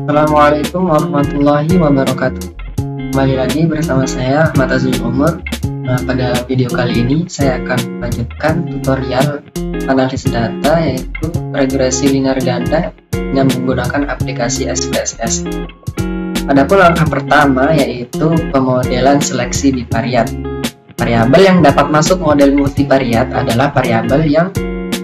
Assalamualaikum warahmatullahi wabarakatuh. Kembali lagi bersama saya Ahmad Azul Umur. Pada video kali ini saya akan melanjutkan tutorial analisis data, yaitu regresi linear ganda dengan menggunakan aplikasi SPSS. Adapun langkah pertama yaitu pemodelan seleksi bivariat. Variabel yang dapat masuk model multivariat adalah variabel yang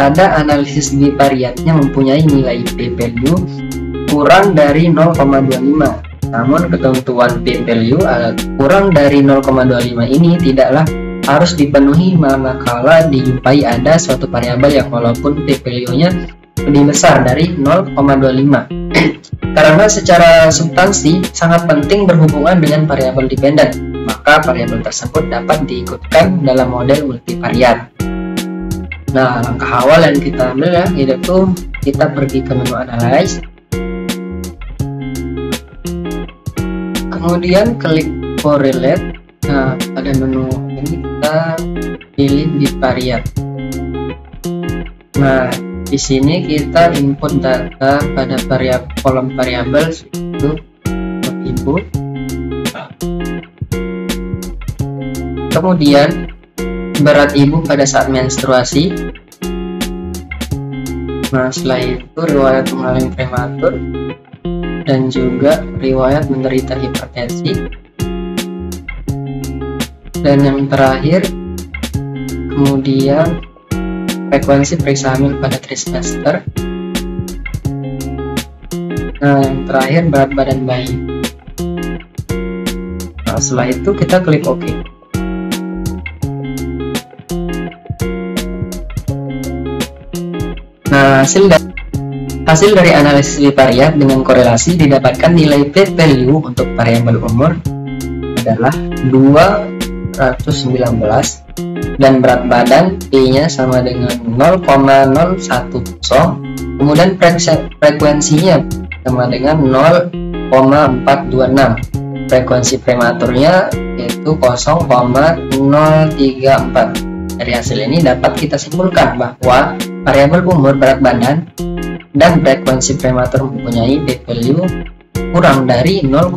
pada analisis bivariatnya mempunyai nilai p-value kurang dari 0,25. Namun ketentuan p-value kurang dari 0,25 ini tidaklah harus dipenuhi manakala dijumpai ada suatu variabel yang walaupun p-value-nya lebih besar dari 0,25. Karena secara substansi sangat penting berhubungan dengan variabel dependen, maka variabel tersebut dapat diikutkan dalam model multivariat. Nah, langkah awal yang kita ambil yaitu kita pergi ke menu Analyze, kemudian klik Correlate. Nah, pada menu ini kita pilih bivariat. Nah, di sini kita input data pada kolom variabel itu ibu. Kemudian berat ibu pada saat menstruasi. Nah, setelah itu riwayat mengalami prematur dan juga riwayat menderita hipertensi. Dan yang terakhir, kemudian frekuensi periksa hamil pada trimester. Nah, yang terakhir berat badan bayi. Nah, setelah itu kita klik OK. Nah, hasil dari analisis bivariat dengan korelasi didapatkan nilai p-value untuk variabel umur adalah 219 dan berat badan P-nya sama dengan 0,010, kemudian frekuensinya sama dengan 0,426, frekuensi prematurnya yaitu 0,034. Dari hasil ini dapat kita simpulkan bahwa variabel umur, berat badan, dan frekuensi prematur mempunyai p-value kurang dari 0,25.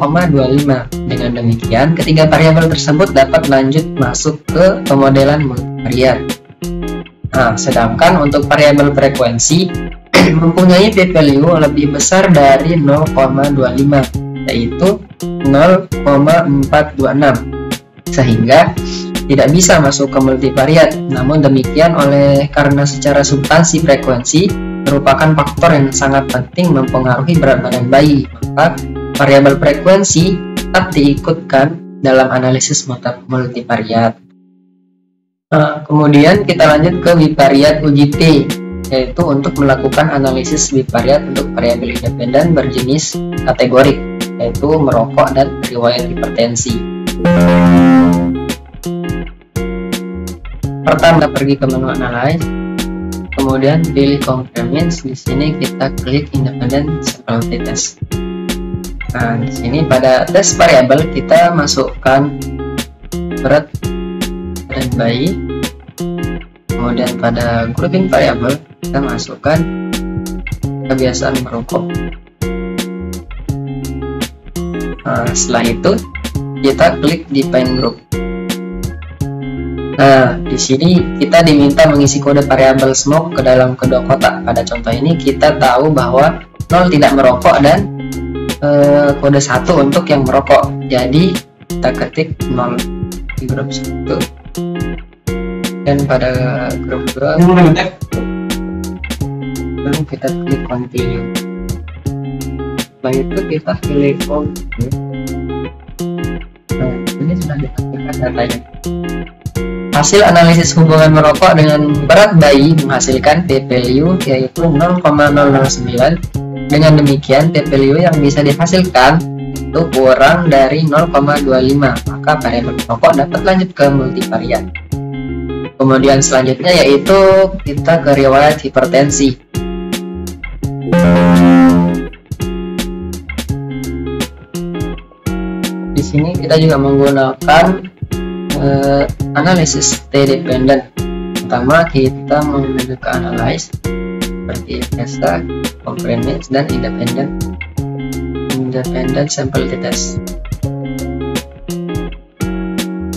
Dengan demikian, ketiga variabel tersebut dapat lanjut masuk ke pemodelan multivariat. Nah, sedangkan untuk variabel frekuensi mempunyai p-value lebih besar dari 0,25, yaitu 0,426, sehingga tidak bisa masuk ke multivariat. Namun demikian, karena secara substansi frekuensi merupakan faktor yang sangat penting mempengaruhi berat badan bayi, maka variabel frekuensi tetap diikutkan dalam analisis multivariat. Nah, kemudian kita lanjut ke bivariat uji T, yaitu untuk melakukan analisis bivariat untuk variabel independen berjenis kategorik, yaitu merokok dan riwayat hipertensi. Pertama, pergi ke menu Analyze, kemudian pilih Confirmance. Di sini kita klik Independent Severability Test. Nah, di sini pada tes variabel kita masukkan berat badan bayi. Kemudian pada grouping variabel kita masukkan kebiasaan merokok. Nah, setelah itu kita klik Define Group. Nah, di sini kita diminta mengisi kode variabel smoke ke dalam kedua kotak. Pada contoh ini kita tahu bahwa 0 tidak merokok dan kode 1 untuk yang merokok. Jadi kita ketik 0 di grup 1 dan pada grup 2 lalu kita klik continue. Setelah itu kita pilih OK. Nah, ini sudah diaktifkan datanya. Hasil analisis hubungan merokok dengan berat bayi menghasilkan p-value yaitu 0,009. Dengan demikian, p-value yang bisa dihasilkan itu kurang dari 0,25, maka variabel merokok dapat lanjut ke multivariat. Kemudian selanjutnya yaitu kita ke riwayat hipertensi. Di sini kita juga menggunakan analisis T-dependent. Pertama kita menuju ke Analyze seperti biasa, Confirmance dan Independent. independent sample test.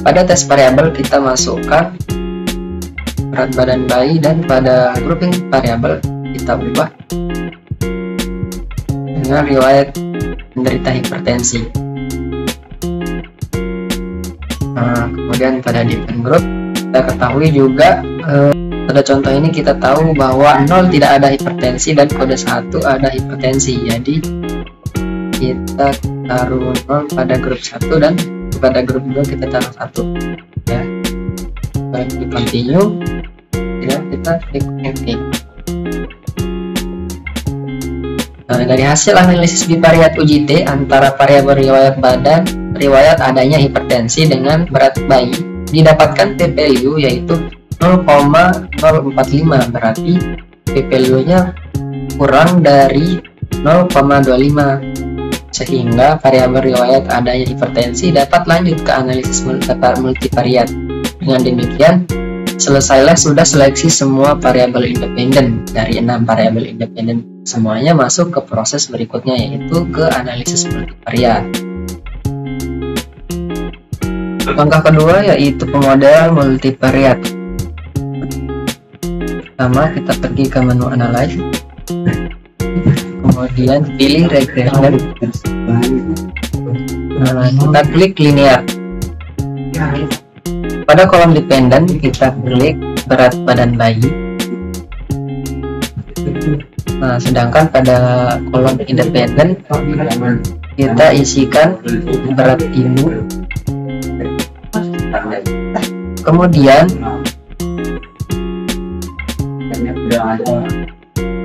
Pada tes variabel kita masukkan berat badan bayi, dan pada grouping variabel kita ubah dengan riwayat menderita hipertensi. Nah, kemudian pada depend group kita ketahui juga pada contoh ini kita tahu bahwa 0 tidak ada hipertensi dan kode 1 ada hipertensi. Jadi kita taruh 0 pada grup 1 dan pada grup 2 kita taruh 1 ya. Baik, di continue ya, kita klik OK. Nah, dari hasil analisis bivariat uji T antara variabel riwayat badan, riwayat adanya hipertensi dengan berat bayi, didapatkan p-value yaitu 0,045, berarti p-value-nya kurang dari 0,25, sehingga variabel riwayat adanya hipertensi dapat lanjut ke analisis multivariat. Dengan demikian, selesailah sudah seleksi semua variabel independen. Dari 6 variabel independen semuanya masuk ke proses berikutnya, yaitu ke analisis multivariat. Langkah kedua yaitu pemodelan multivariat. Pertama kita pergi ke menu analyze, kemudian pilih regression. Nah, kita klik linear. Pada kolom dependen kita klik berat badan bayi. Nah, sedangkan pada kolom independen kita isikan berat ibu.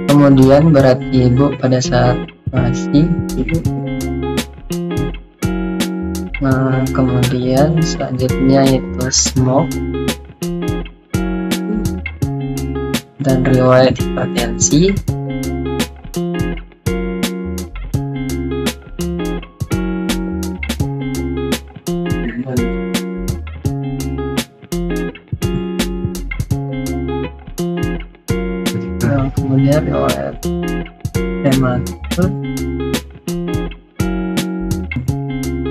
Kemudian berat ibu pada saat masih. Nah, kemudian selanjutnya itu smoke dan riwayat hipertensi. Kemudian riwayat hematur.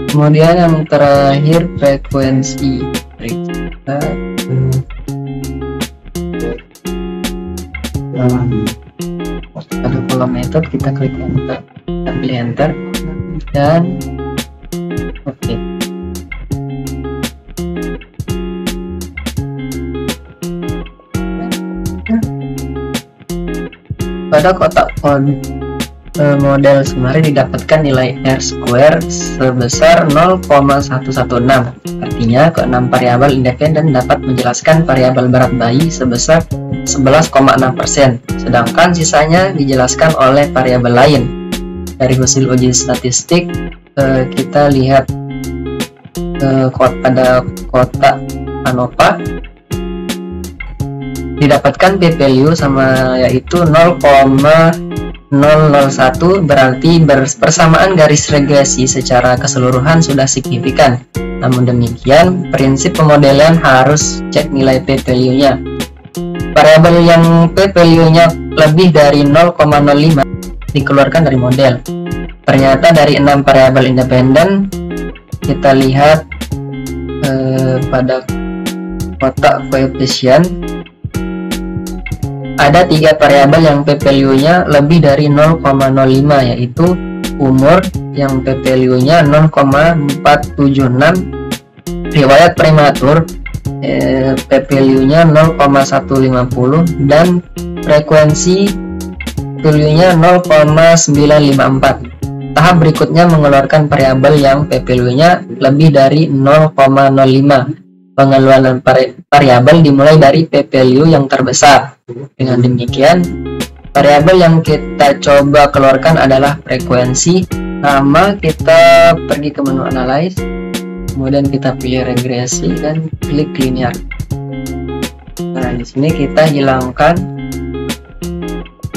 Kemudian yang terakhir frekuensi periksa. Pada kolom method kita klik enter, kita pilih enter dan oke. Pada kotak model summary didapatkan nilai R² sebesar 0,116. Artinya ke-6 variabel independen dapat menjelaskan variabel berat bayi sebesar 11,6%, sedangkan sisanya dijelaskan oleh variabel lain. Dari hasil uji statistik kita lihat pada kotak ANOVA didapatkan p-value sama yaitu 0,001, berarti persamaan garis regresi secara keseluruhan sudah signifikan. Namun demikian, prinsip pemodelan harus cek nilai p-value-nya. Variabel yang p-value-nya lebih dari 0,05 dikeluarkan dari model. Ternyata dari 6 variabel independen, kita lihat pada kotak koefisien ada 3 variabel yang p-value-nya lebih dari 0,05, yaitu umur yang p-value-nya 0,476, riwayat prematur p-value-nya 0,150, dan frekuensi p-value-nya 0,954. Tahap berikutnya mengeluarkan variabel yang p-value-nya lebih dari 0,05. Pengeluaran variabel dimulai dari p-value yang terbesar. Dengan demikian, variabel yang kita coba keluarkan adalah frekuensi. Nama kita pergi ke menu analyze, kemudian kita pilih regresi dan klik linear. Nah, di sini kita hilangkan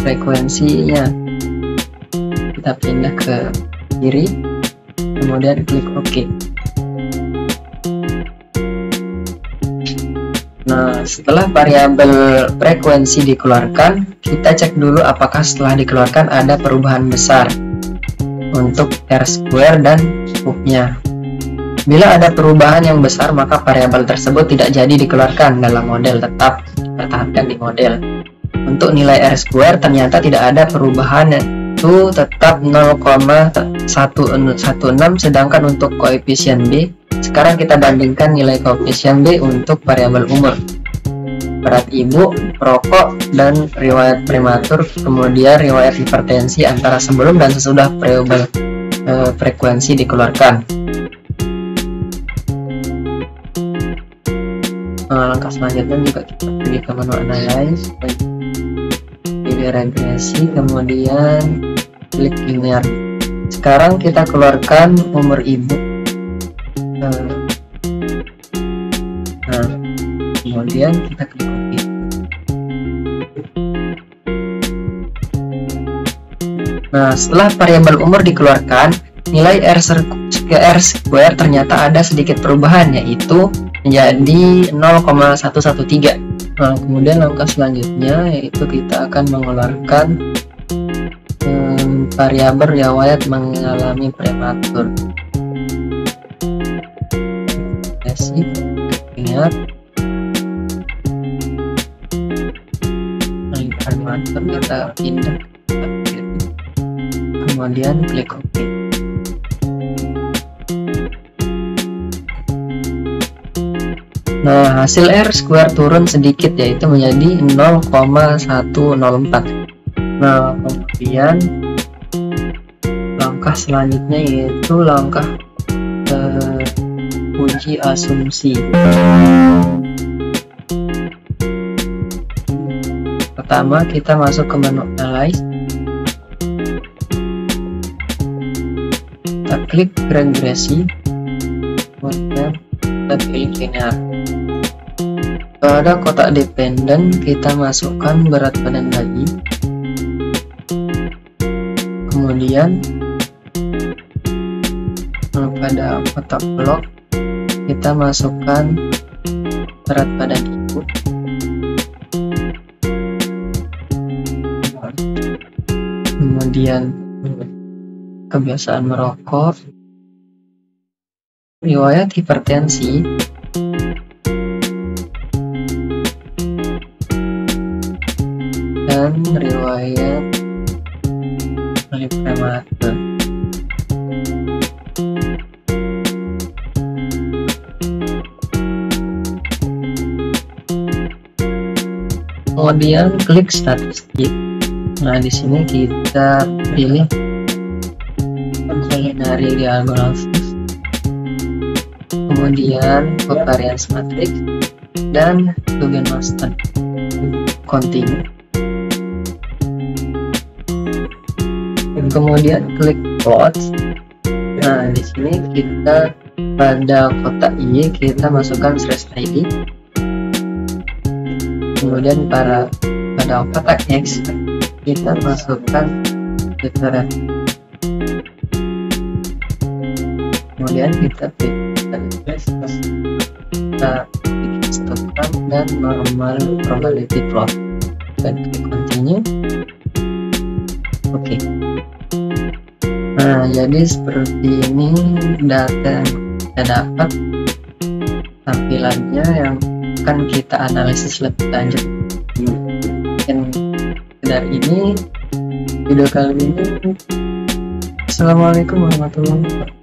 frekuensinya. Kita pindah ke kiri, kemudian klik OK. Nah, setelah variabel frekuensi dikeluarkan, kita cek dulu apakah setelah dikeluarkan ada perubahan besar. untuk R-square dan cube-nya. Bila ada perubahan yang besar, maka variabel tersebut tidak jadi dikeluarkan dalam model, tetap dipertahankan di model. Untuk nilai R-square ternyata tidak ada perubahan, yaitu tetap 0,116, sedangkan untuk koefisien B, sekarang kita bandingkan nilai koefisien B untuk variabel umur, berat ibu, perokok, dan riwayat prematur, kemudian riwayat hipertensi antara sebelum dan sesudah variabel frekuensi dikeluarkan. Langkah selanjutnya juga kita pergi ke menu analyze, pilih regresi, kemudian klik linear. Sekarang kita keluarkan umur ibu, kemudian kita klik copy. Nah, setelah variabel umur dikeluarkan, nilai R-square ternyata ada sedikit perubahan, yaitu menjadi 0,113. Nah, kemudian langkah selanjutnya yaitu kita akan mengeluarkan variabel riwayat mengalami prematur. Ingat, prematur kita pindah, kemudian klik OK. Nah, hasil R-square turun sedikit, yaitu menjadi 0,104. Nah, kemudian langkah selanjutnya yaitu langkah uji asumsi. Pertama, kita masuk ke menu analyze, kita klik regresi, kemudian kita pilih linear. Pada kotak dependen kita masukkan berat badan bayi, kemudian pada kotak blok kita masukkan berat badan ibu, kemudian kebiasaan merokok, riwayat hipertensi, dan riwayat prematur. Kemudian klik statistik. Nah, di sini kita pilih preliminary diagnosis, kemudian covariance matrix, dan Eugen Master. Continue. Kemudian klik plot. Nah, di sini kita pada kotak Y kita masukkan /ID. Kemudian pada kotak X kita masukkan different. Kemudian kita stokkan dan normal probability plot, dan klik continue. Oke. Nah, jadi seperti ini data yang kita dapat, tampilannya yang akan kita analisis lebih lanjut. Dan dari ini video kali ini. Assalamualaikum warahmatullahi wabarakatuh.